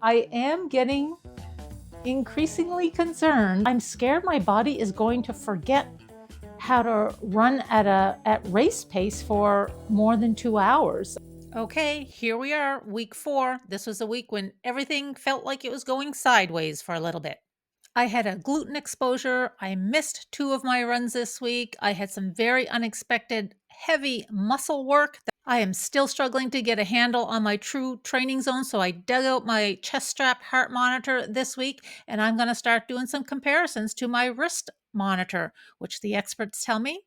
I am getting increasingly concerned. I'm scared my body is going to forget how to run at race pace for more than 2 hours. Okay, here we are, week 4. This was a week when everything felt like it was going sideways for a little bit. I had a gluten exposure. I missed 2 of my runs this week. I had some very unexpected heavy muscle work. I am still struggling to get a handle on my true training zone, so I dug out my chest strap heart monitor this week, and I'm going to start doing some comparisons to my wrist monitor, which the experts tell me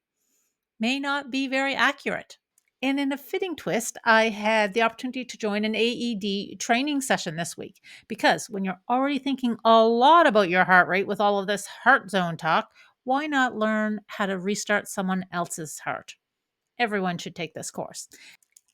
may not be very accurate. And in a fitting twist, I had the opportunity to join an AED training session this week because when you're already thinking a lot about your heart rate with all of this heart zone talk, why not learn how to restart someone else's heart? Everyone should take this course.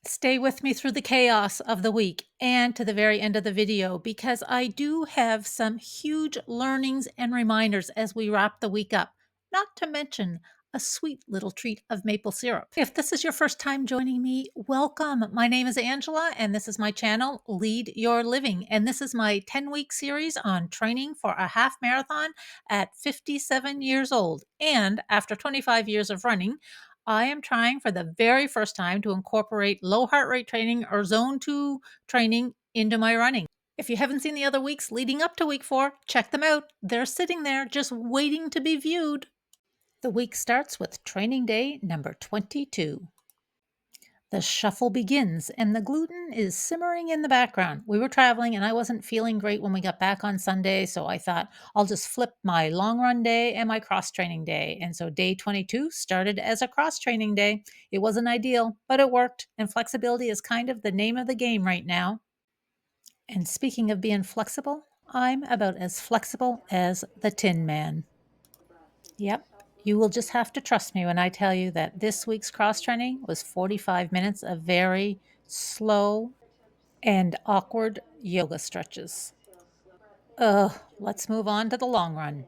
Stay with me through the chaos of the week and to the very end of the video because I do have some huge learnings and reminders as we wrap the week up, not to mention a sweet little treat of maple syrup. If this is your first time joining me, welcome. My name is Angela and this is my channel, Lead Your Living. And this is my 10-week series on training for a half marathon at 57 years old. And after 25 years of running, I am trying for the very first time to incorporate low heart rate training or zone 2 training into my running. If you haven't seen the other weeks leading up to week 4, check them out. They're sitting there just waiting to be viewed. The week starts with training day number 22. The shuffle begins, and the gluten is simmering in the background. We were traveling, and I wasn't feeling great when we got back on Sunday, so I thought I'll just flip my long run day and my cross training day. And so day 22 started as a cross training day. It wasn't ideal, but it worked, and flexibility is kind of the name of the game right now. And speaking of being flexible, I'm about as flexible as the Tin Man. Yep. You will just have to trust me when I tell you that this week's cross training was 45 minutes of very slow and awkward yoga stretches. Let's move on to the long run.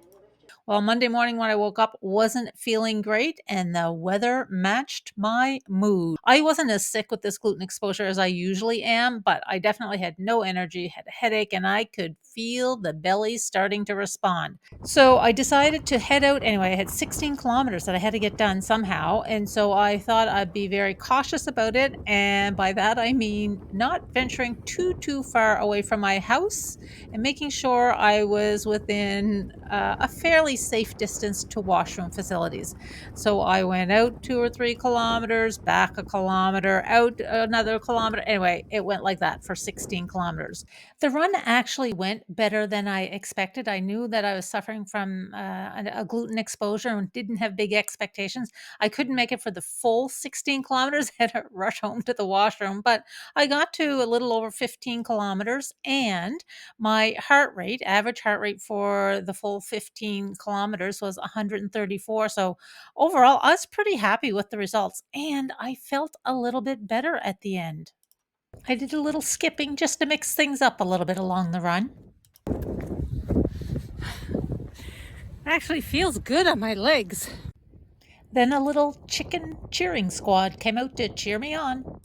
Well, Monday morning when I woke up, wasn't feeling great, and the weather matched my mood. I wasn't as sick with this gluten exposure as I usually am, but I definitely had no energy, had a headache, and I could feel the belly starting to respond. So I decided to head out anyway. I had 16 kilometers that I had to get done somehow, and so I thought I'd be very cautious about it. And by that I mean not venturing too far away from my house and making sure I was within a fairly safe distance to washroom facilities. So I went out 2 or 3 kilometers, back a kilometer, out another kilometer. Anyway, it went like that for 16 kilometers. The run actually went better than I expected. I knew that I was suffering from a gluten exposure and didn't have big expectations. I couldn't make it for the full 16 kilometers, had to rush home to the washroom, but I got to a little over 15 kilometers and my heart rate, average heart rate for the full 15 kilometers was 134. So overall, I was pretty happy with the results and I felt a little bit better at the end. I did a little skipping just to mix things up a little bit along the run. Actually feels good on my legs. Then a little chicken cheering squad came out to cheer me on.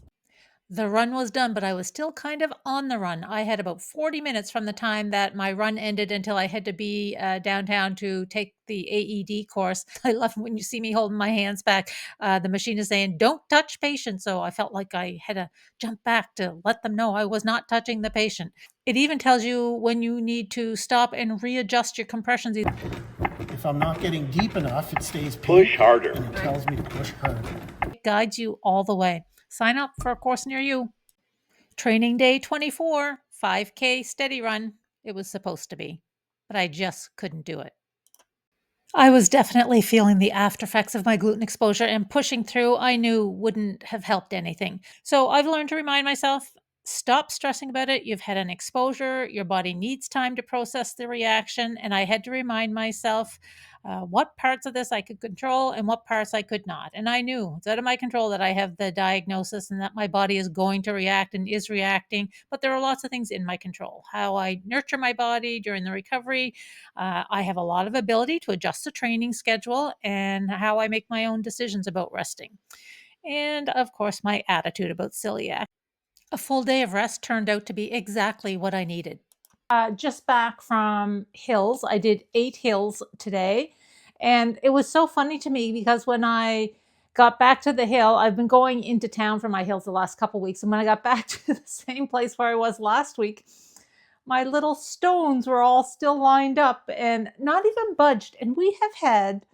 The run was done, but I was still kind of on the run. I had about 40 minutes from the time that my run ended until I had to be downtown to take the AED course. I love when you see me holding my hands back. The machine is saying, don't touch patient. So I felt like I had to jump back to let them know I was not touching the patient. It even tells you when you need to stop and readjust your compressions. If I'm not getting deep enough, it stays Push pink harder. and it tells me to push harder. It guides you all the way. Sign up for a course near you. Training day 24, 5K steady run. It was supposed to be, but I just couldn't do it. I was definitely feeling the after effects of my gluten exposure, and pushing through I knew wouldn't have helped anything. So I've learned to remind myself, stop stressing about it. You've had an exposure. Your body needs time to process the reaction. And I had to remind myself what parts of this I could control and what parts I could not. And I knew it's out of my control that I have the diagnosis and that my body is going to react and is reacting. But there are lots of things in my control. How I nurture my body during the recovery. I have a lot of ability to adjust the training schedule and how I make my own decisions about resting. And of course, my attitude about celiac. A full day of rest turned out to be exactly what I needed. Just back from hills. I did 8 hills today. And it was so funny to me because when I got back to the hill, I've been going into town for my hills the last couple weeks. And when I got back to the same place where I was last week, my little stones were all still lined up and not even budged. And we have had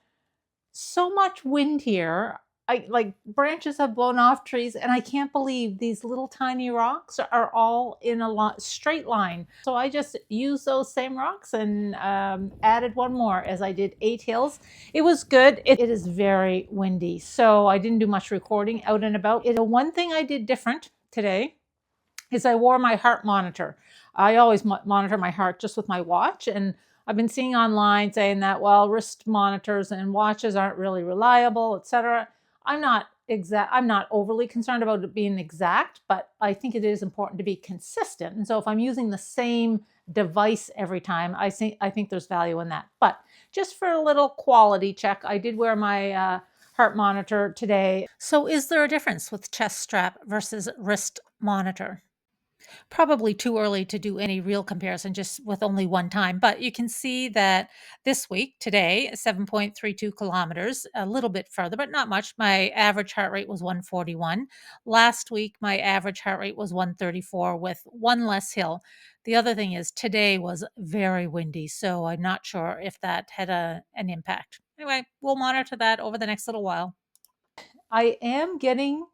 so much wind here. I like branches have blown off trees, and I can't believe these little tiny rocks are all in a straight line. So I just used those same rocks and added one more as I did 8 hills. It was good. It is very windy, so I didn't do much recording out and about. The one thing I did different today is I wore my heart monitor. I always monitor my heart just with my watch, and I've been seeing online saying that, well, wrist monitors and watches aren't really reliable, etc. I'm not overly concerned about it being exact, but I think it is important to be consistent. And so if I'm using the same device every time, I think there's value in that. But just for a little quality check, I did wear my heart monitor today. So, is there a difference with chest strap versus wrist monitor? Probably too early to do any real comparison just with only one time, but you can see that this week, today, 7.32 kilometers, a little bit further, but not much. My average heart rate was 141. Last week, my average heart rate was 134 with one less hill. The other thing is today was very windy, so I'm not sure if that had an impact. Anyway, we'll monitor that over the next little while. I am getting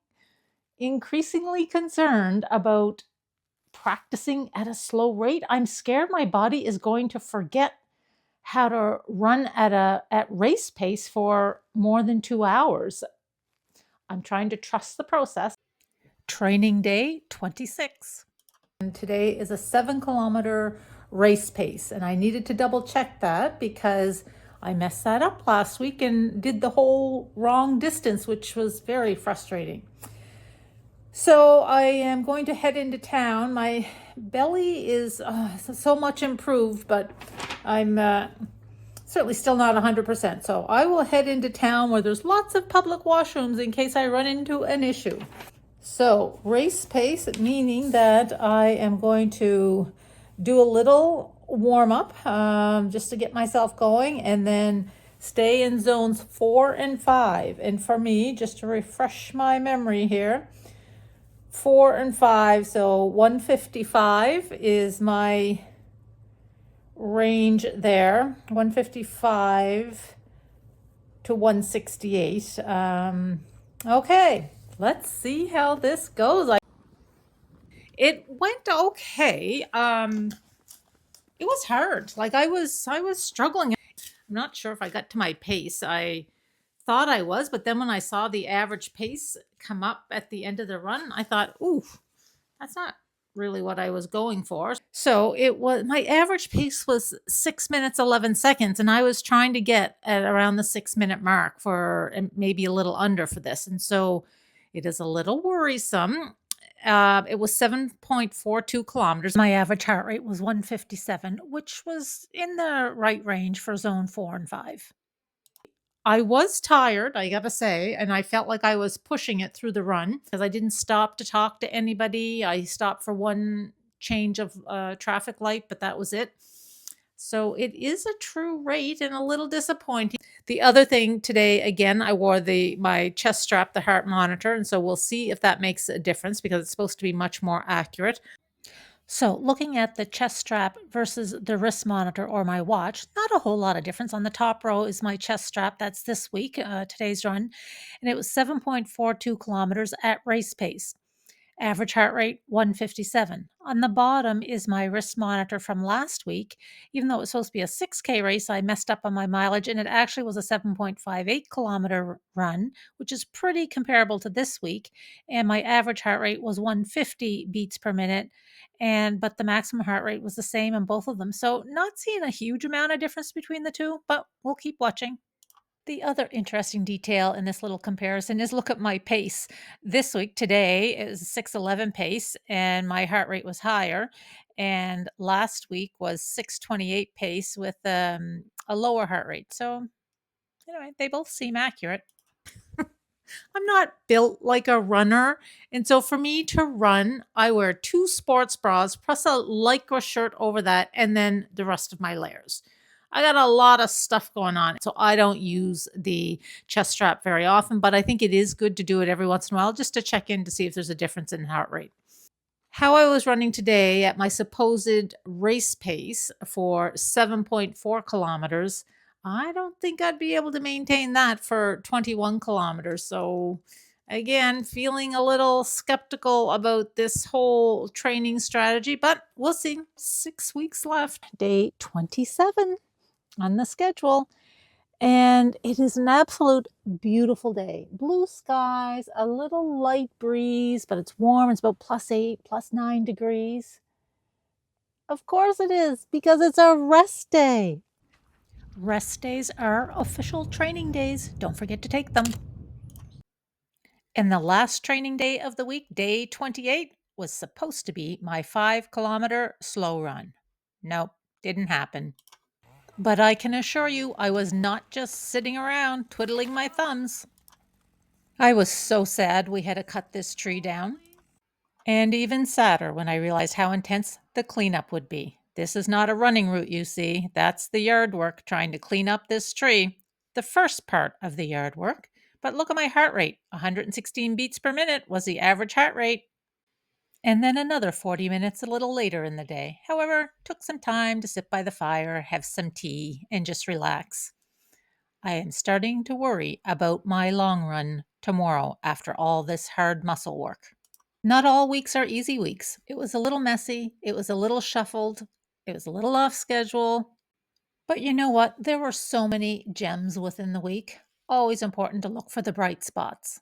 increasingly concerned about practicing at a slow rate. I'm scared my body is going to forget how to run at race pace for more than 2 hours. I'm trying to trust the process. Training day 26. And today is a 7-kilometer race pace, and I needed to double check that because I messed that up last week and did the whole wrong distance, which was very frustrating. So I am going to head into town. My belly is so much improved, but I'm certainly still not 100%. So I will head into town where there's lots of public washrooms in case I run into an issue. So race pace, meaning that I am going to do a little warm up just to get myself going, and then stay in zones 4 and 5. And for me, just to refresh my memory here, 4 and 5, so 155 is my range there, 155 to 168. Okay, let's see how this goes. It went okay. It was hard. Like I was struggling. I'm not sure if I got to my pace. I thought I was, but then when I saw the average pace come up at the end of the run, I thought, ooh, that's not really what I was going for. So it was, my average pace was 6 minutes 11 seconds, and I was trying to get at around the 6-minute mark for, and maybe a little under for this. And so it is a little worrisome. It was 7.42 kilometers. My average heart rate was 157, which was in the right range for zone 4 and 5. I was tired, I gotta say, and I felt like I was pushing it through the run because I didn't stop to talk to anybody. I stopped for one change of traffic light, but that was it. So it is a true rate and a little disappointing. The other thing today, again, I wore my chest strap, the heart monitor, and so we'll see if that makes a difference because it's supposed to be much more accurate. So, looking at the chest strap versus the wrist monitor or my watch, not a whole lot of difference. On the top row is my chest strap. That's this week, today's run. And it was 7.42 kilometers at race pace. Average heart rate 157. On the bottom is my wrist monitor from last week. Even though it was supposed to be a 6K race, I messed up on my mileage and it actually was a 7.58 kilometer run, which is pretty comparable to this week. And my average heart rate was 150 beats per minute. But the maximum heart rate was the same in both of them. So not seeing a huge amount of difference between the two, but we'll keep watching. The other interesting detail in this little comparison is look at my pace. This week, today, is 6:11 pace, and my heart rate was higher. And last week was 6:28 pace with a lower heart rate. So, anyway, they both seem accurate. I'm not built like a runner. And so for me to run, I wear 2 sports bras plus a lycra shirt over that and then the rest of my layers. I got a lot of stuff going on. So I don't use the chest strap very often, but I think it is good to do it every once in a while just to check in to see if there's a difference in heart rate. How I was running today at my supposed race pace for 7.4 kilometers, I don't think I'd be able to maintain that for 21 kilometers. So, again, feeling a little skeptical about this whole training strategy, but we'll see. 6 weeks left. Day 27 on the schedule. And it is an absolute beautiful day. Blue skies, a little light breeze, but it's warm. It's about +8, +9 degrees. Of course it is, because it's a rest day. Rest days are official training days. Don't forget to take them. And the last training day of the week, day 28, was supposed to be my 5-kilometer slow run. Nope, didn't happen. But I can assure you, I was not just sitting around twiddling my thumbs. I was so sad we had to cut this tree down. And even sadder when I realized how intense the cleanup would be. This is not a running route, you see. That's the yard work, trying to clean up this tree. The first part of the yard work. But look at my heart rate. 116 beats per minute was the average heart rate. And then another 40 minutes a little later in the day. However, took some time to sit by the fire, have some tea, and just relax. I am starting to worry about my long run tomorrow after all this hard muscle work. Not all weeks are easy weeks. It was a little messy. It was a little shuffled. It was a little off schedule. But you know what? There were so many gems within the week. Always important to look for the bright spots.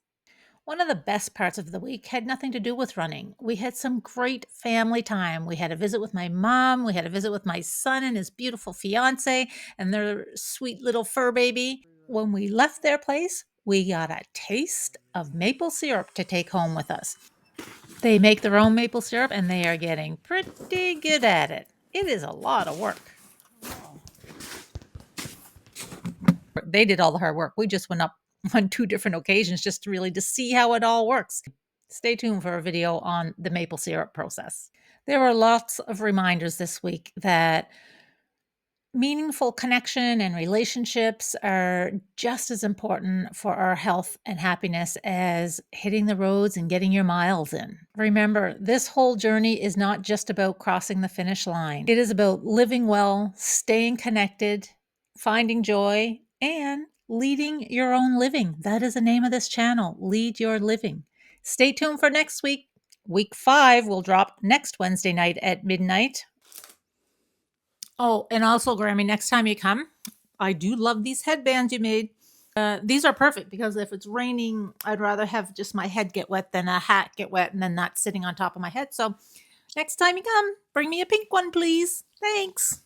One of the best parts of the week had nothing to do with running. We had some great family time. We had a visit with my mom. We had a visit with my son and his beautiful fiancée and their sweet little fur baby. When we left their place, we got a taste of maple syrup to take home with us. They make their own maple syrup and they are getting pretty good at it. It is a lot of work. They did all the hard work. We just went up on 2 different occasions just to see how it all works. Stay tuned for a video on the maple syrup process. There were lots of reminders this week that meaningful connection and relationships are just as important for our health and happiness as hitting the roads and getting your miles in. Remember, this whole journey is not just about crossing the finish line. It is about living well, staying connected, finding joy, and leading your own living. That is the name of this channel, Lead Your Living. Stay tuned for next week. Week 5 will drop next Wednesday night at midnight. Oh, and also, Grammy, next time you come, I do love these headbands you made. These are perfect because if it's raining, I'd rather have just my head get wet than a hat get wet and then that sitting on top of my head. So next time you come, bring me a pink one, please. Thanks.